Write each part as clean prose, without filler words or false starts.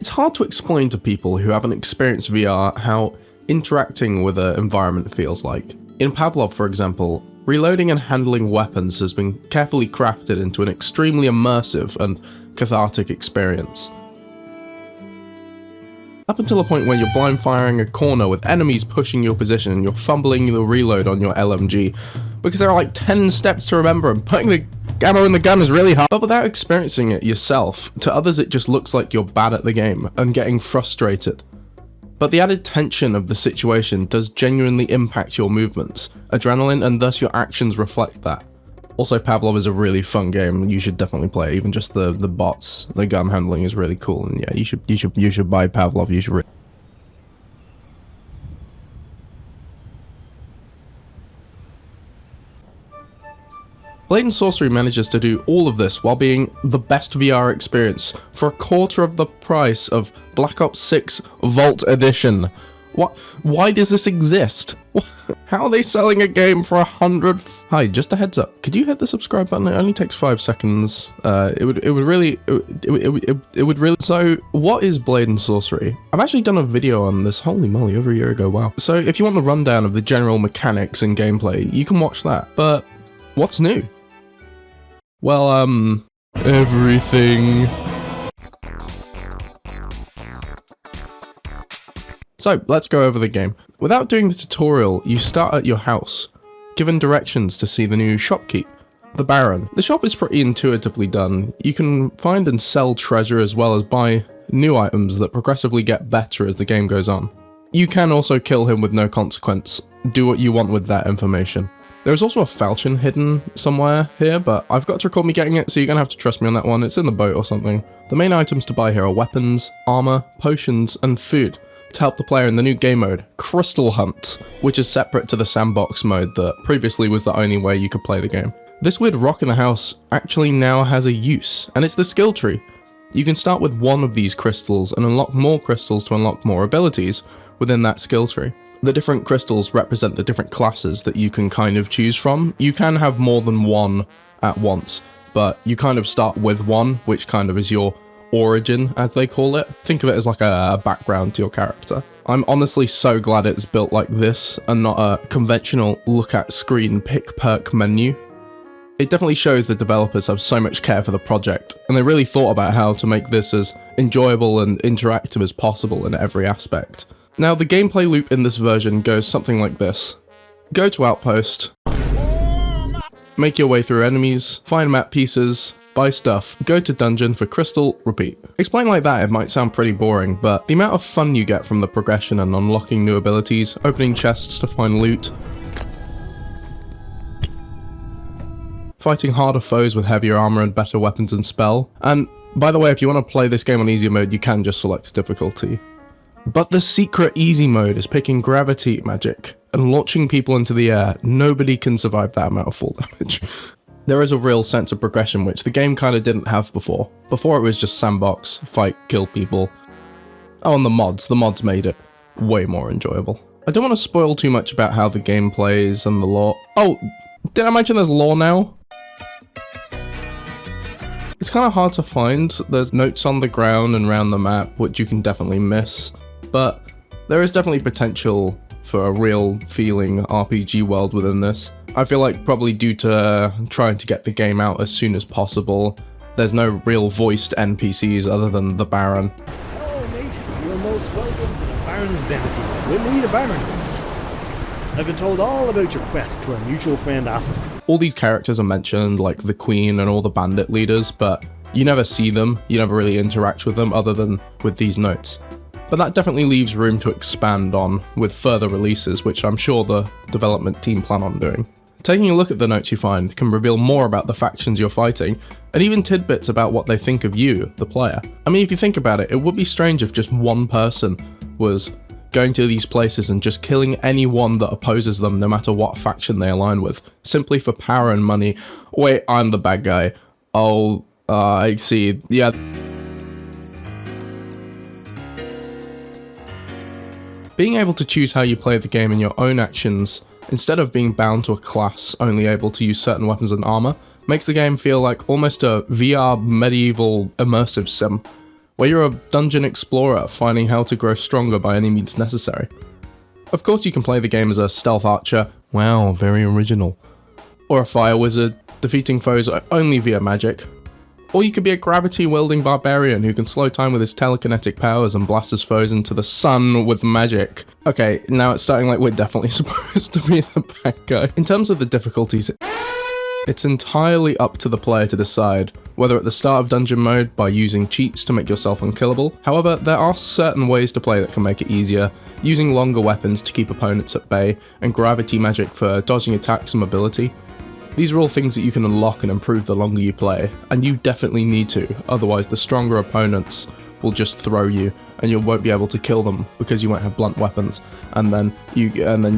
It's hard to explain to people who haven't experienced VR how interacting with an environment feels like. In Pavlov, for example, reloading and handling weapons has been carefully crafted into an extremely immersive and cathartic experience. Up until a point where you're blind firing a corner with enemies pushing your position and you're fumbling the reload on your LMG because there are like 10 steps to remember and putting the ammo in the gun is really hard. But without experiencing it yourself, to others it just looks like you're bad at the game and getting frustrated. But the added tension of the situation does genuinely impact your movements, adrenaline, and thus your actions reflect that. Also, Pavlov is a really fun game. You should definitely play it. Even just the bots, the gun handling is really cool. And yeah, you should buy Pavlov. You should. Blade and Sorcery manages to do all of this while being the best VR experience for a quarter of the price of Black Ops 6 Vault Edition. What? Why does this exist? How are they selling a game for 100? Hi, just a heads up. Could you hit the subscribe button? It only takes 5 seconds. It would really. So, what is Blade and Sorcery? I've actually done a video on this. Holy moly, over a year ago. Wow. So, if you want the rundown of the general mechanics and gameplay, you can watch that. But what's new? Well, everything. So, let's go over the game. Without doing the tutorial, you start at your house, given directions to see the new shopkeep, the Baron. The shop is pretty intuitively done. You can find and sell treasure as well as buy new items that progressively get better as the game goes on. You can also kill him with no consequence. Do what you want with that information. There's also a falchion hidden somewhere here, but I've got to record me getting it, so you're gonna have to trust me on that one. It's in the boat or something. The main items to buy here are weapons, armor, potions, and food to help the player in the new game mode, Crystal Hunt, which is separate to the sandbox mode that previously was the only way you could play the game. This weird rock in the house actually now has a use, and it's the skill tree. You can start with one of these crystals and unlock more crystals to unlock more abilities within that skill tree. The different crystals represent the different classes that you can kind of choose from. You can have more than one at once, but you kind of start with one, which kind of is your origin, as they call it. Think of it as like a background to your character. I'm honestly so glad it's built like this and not a conventional look at screen pick perk menu. It definitely shows the developers have so much care for the project, and they really thought about how to make this as enjoyable and interactive as possible in every aspect. Now, the gameplay loop in this version goes something like this. Go to Outpost, make your way through enemies, find map pieces, buy stuff, go to dungeon for crystal, repeat. Explained like that, it might sound pretty boring, but the amount of fun you get from the progression and unlocking new abilities, opening chests to find loot, fighting harder foes with heavier armor and better weapons and spell. And by the way, if you want to play this game on easy mode, you can just select difficulty. But the secret easy mode is picking gravity magic and launching people into the air. Nobody can survive that amount of fall damage. There is a real sense of progression which the game kind of didn't have before. Before it was just sandbox, fight, kill people. Oh, and the mods made it way more enjoyable. I don't want to spoil too much about how the game plays and the lore. Oh, did I mention there's lore now? It's kind of hard to find. There's notes on the ground and around the map, which you can definitely miss. But there is definitely potential for a real feeling RPG world within this. I feel like probably due to trying to get the game out as soon as possible, there's no real voiced NPCs other than the Baron. Hello mate, you're most welcome to the Baron's Bounty. We'll meet a Baron. I've been told all about your quest to our mutual friend Athen. All these characters are mentioned, like the Queen and all the bandit leaders, but you never see them, you never really interact with them other than with these notes. But that definitely leaves room to expand on with further releases, which I'm sure the development team plan on doing. Taking a look at the notes you find can reveal more about the factions you're fighting, and even tidbits about what they think of you, the player. I mean, if you think about it, it would be strange if just one person was going to these places and just killing anyone that opposes them, no matter what faction they align with, simply for power and money. Wait, I'm the bad guy. Oh, I see. Yeah. Being able to choose how you play the game in your own actions, instead of being bound to a class only able to use certain weapons and armor, makes the game feel like almost a VR medieval immersive sim, where you're a dungeon explorer finding how to grow stronger by any means necessary. Of course you can play the game as a stealth archer, wow, very original, or a fire wizard, defeating foes only via magic. Or you could be a gravity-wielding barbarian who can slow time with his telekinetic powers and blast his foes into the sun with magic. Okay, now it's starting like we're definitely supposed to be the bad guy. In terms of the difficulties, it's entirely up to the player to decide, whether at the start of dungeon mode by using cheats to make yourself unkillable. However, there are certain ways to play that can make it easier, using longer weapons to keep opponents at bay, and gravity magic for dodging attacks and mobility. These are all things that you can unlock and improve the longer you play, and you definitely need to, otherwise the stronger opponents will just throw you, and you won't be able to kill them because you won't have blunt weapons, and then you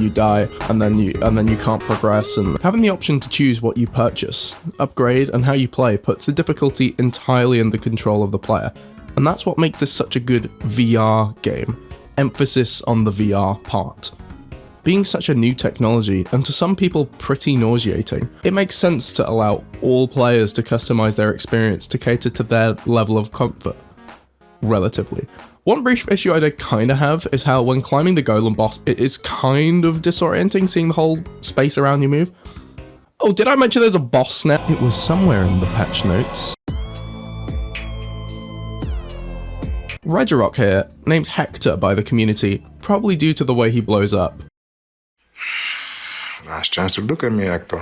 die, and then you can't progress. And having the option to choose what you purchase, upgrade, and how you play puts the difficulty entirely in the control of the player, and that's what makes this such a good VR game. Emphasis on the VR part. Being such a new technology, and to some people pretty nauseating, it makes sense to allow all players to customize their experience to cater to their level of comfort. Relatively. One brief issue I did kinda have is how when climbing the golem boss, it is kind of disorienting seeing the whole space around you move. Oh, did I mention there's a boss now? It was somewhere in the patch notes. Regirock here, named Hector by the community, probably due to the way he blows up. Last chance to look at me, Hector.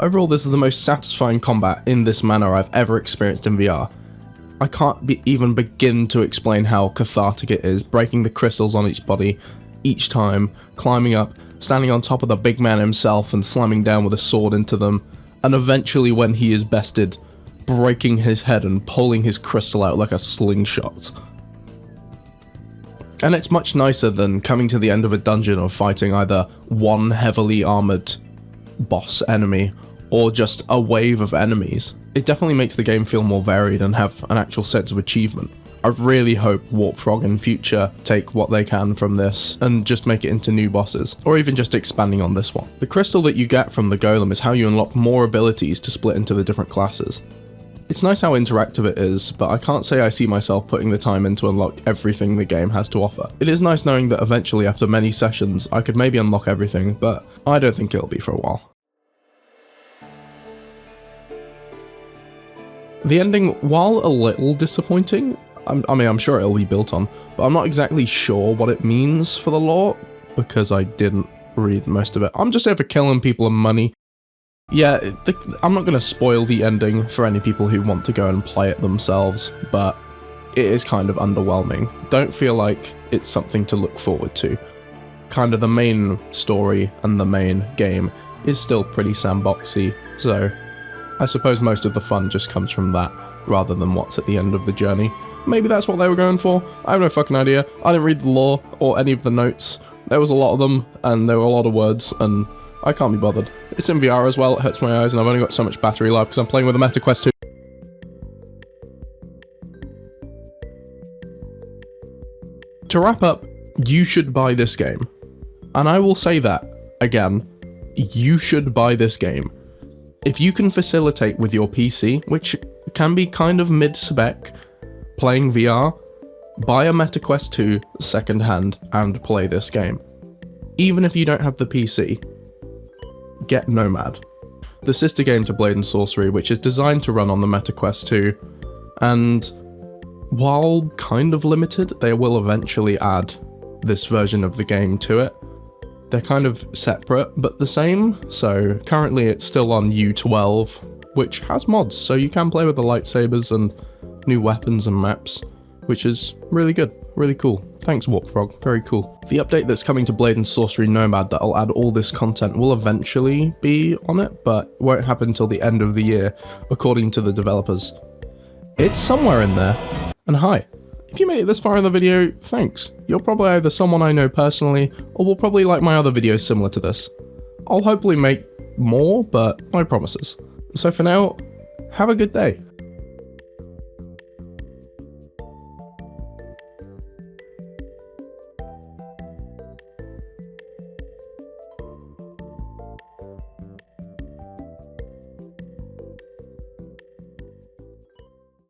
Overall, this is the most satisfying combat in this manner I've ever experienced in VR. I can't even begin to explain how cathartic it is, breaking the crystals on each body each time, climbing up, standing on top of the big man himself and slamming down with a sword into them, and eventually when he is bested, breaking his head and pulling his crystal out like a slingshot. And it's much nicer than coming to the end of a dungeon or fighting either one heavily armored boss enemy or just a wave of enemies. It definitely makes the game feel more varied and have an actual sense of achievement. I really hope Warp Frog in future take what they can from this and just make it into new bosses, or even just expanding on this one. The crystal that you get from the golem is how you unlock more abilities to split into the different classes. It's nice how interactive it is, but I can't say I see myself putting the time in to unlock everything the game has to offer. It is nice knowing that eventually after many sessions I could maybe unlock everything, but I don't think it'll be for a while. The ending, while a little disappointing, I'm sure it'll be built on, but I'm not exactly sure what it means for the lore, because I didn't read most of it. I'm just here for killing people and money. Yeah, I'm not going to spoil the ending for any people who want to go and play it themselves, but it is kind of underwhelming. Don't feel like it's something to look forward to. Kind of the main story and the main game is still pretty sandboxy, so I suppose most of the fun just comes from that, rather than what's at the end of the journey. Maybe that's what they were going for, I have no fucking idea. I didn't read the lore or any of the notes. There was a lot of them, and there were a lot of words, and I can't be bothered. It's in VR as well, it hurts my eyes, and I've only got so much battery life because I'm playing with a Meta Quest 2. To wrap up, you should buy this game. And I will say that, again, you should buy this game. If you can facilitate with your PC, which can be kind of mid-spec, playing VR, buy a Meta Quest 2 secondhand and play this game. Even if you don't have the PC, get Nomad, the sister game to Blade and Sorcery, which is designed to run on the Meta Quest 2, and while kind of limited, they will eventually add this version of the game to it. They're kind of separate, but the same, so currently it's still on U12, which has mods, so you can play with the lightsabers and new weapons and maps, which is really good, really cool. Thanks Warp Frog, very cool. The update that's coming to Blade and Sorcery Nomad that'll add all this content will eventually be on it, but won't happen until the end of the year, according to the developers. It's somewhere in there, and hi. If you made it this far in the video, thanks. You're probably either someone I know personally, or will probably like my other videos similar to this. I'll hopefully make more, but no promises. So for now, have a good day.